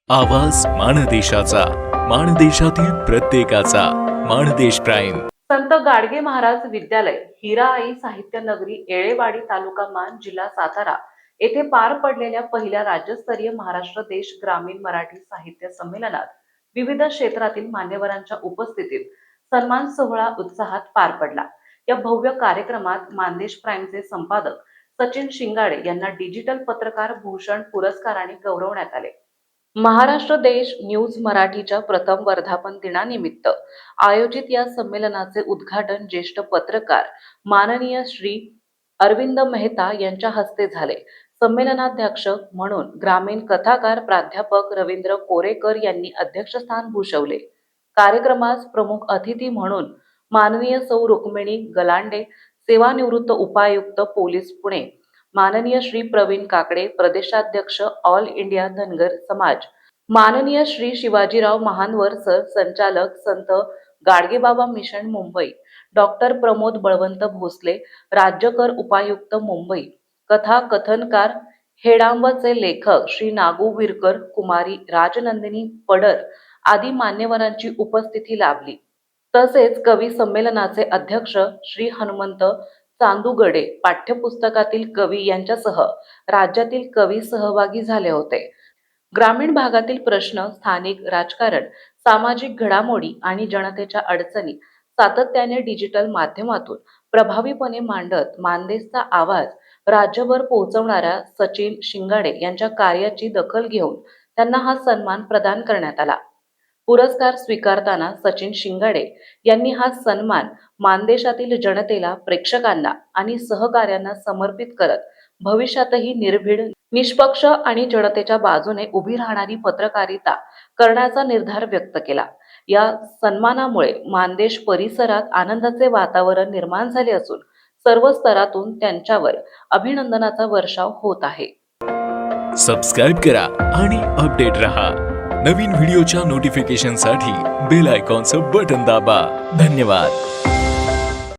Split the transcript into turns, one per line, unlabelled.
आवाज माणदेशाचा, माणदेशातील प्रत्येकाचा. माणदेश प्राईम.
संत गाडगे महाराज विद्यालय, हिराआई साहित्य नगरी, येळेवाडी, तालुका मान, जिल्हा सातारा येथे पार पडलेल्या पहिल्या राज्यस्तरीय महाराष्ट्र देश ग्रामीण मराठी साहित्य संमेलनात विविध क्षेत्रातील मान्यवरांच्या उपस्थितीत सन्मान सोहळा उत्साहात पार पडला. या भव्य कार्यक्रमात मानदेश प्राईमचे संपादक सचिन शिंगाडे यांना डिजिटल पत्रकार भूषण पुरस्काराने गौरवण्यात आले. महाराष्ट्र देश न्यूज मराठीच्या प्रथम वर्धापन दिनानिमित्त आयोजित या संमेलनाचे उद्घाटन ज्येष्ठ पत्रकार माननीय श्री अरविंद मेहता यांच्या हस्ते झाले. संमेलनाध्यक्ष म्हणून ग्रामीण कथाकार प्राध्यापक रवींद्र कोरेकर यांनी अध्यक्षस्थान भूषवले. कार्यक्रमास प्रमुख अतिथी म्हणून माननीय सौ रुक्मिणी गलांडे, सेवानिवृत्त उपायुक्त पोलीस पुणे, माननीय श्री प्रवीण काकडे, प्रदेशाध्यक्ष ऑल इंडिया धनगर समाज, माननीय श्री शिवाजीराव महानवर सर, संचालक संत गाडगेबाबा मिशन मुंबई, डॉक्टर प्रमोद बळवंत भोसले, राज्यकर उपायुक्त मुंबई, कथा कथनकार हेडांबचे लेखक श्री नागू विरकर, कुमारी राजनंदिनी पडर आदी मान्यवरांची उपस्थिती लाभली. तसेच कवी संमेलनाचे अध्यक्ष श्री हनुमंत चांदुगडे, पाठ्यपुस्तकातील कवी यांच्यासह राज्यातील कवी सहभागी झाले होते. ग्रामीण भागातील प्रश्न, स्थानिक राजकारण, सामाजिक घडामोडी आणि जनतेच्या अडचणी सातत्याने डिजिटल माध्यमातून प्रभावीपणे मांडत मानदेशचा आवाज राज्यभर पोहोचवणाऱ्या सचिन शिंगाडे यांच्या कार्याची दखल घेऊन त्यांना हा सन्मान प्रदान करण्यात आला. पुरस्कार स्वीकारताना सचिन शिंगाडे यांनी हा सन्मान मानदेशातील जनतेला, प्रेक्षकांना आणि सहकाऱ्यांना समर्पित करत भविष्यातही निर्भीड, निष्पक्ष आणि जनतेच्या बाजूने उभी राहणारी पत्रकारिता करण्याचा निर्धार व्यक्त केला. या सन्मानामुळे मानदेश परिसरात आनंदाचे वातावरण निर्माण झाले असून सर्व स्तरातून त्यांच्यावर अभिनंदनाचा वर्षाव होत आहे.
सबस्क्राईब करा आणि अपडेट रहा. नवीन व्हिडिओच्या नोटिफिकेशनसाठी बेल आयकॉनचं बटन दाबा. धन्यवाद.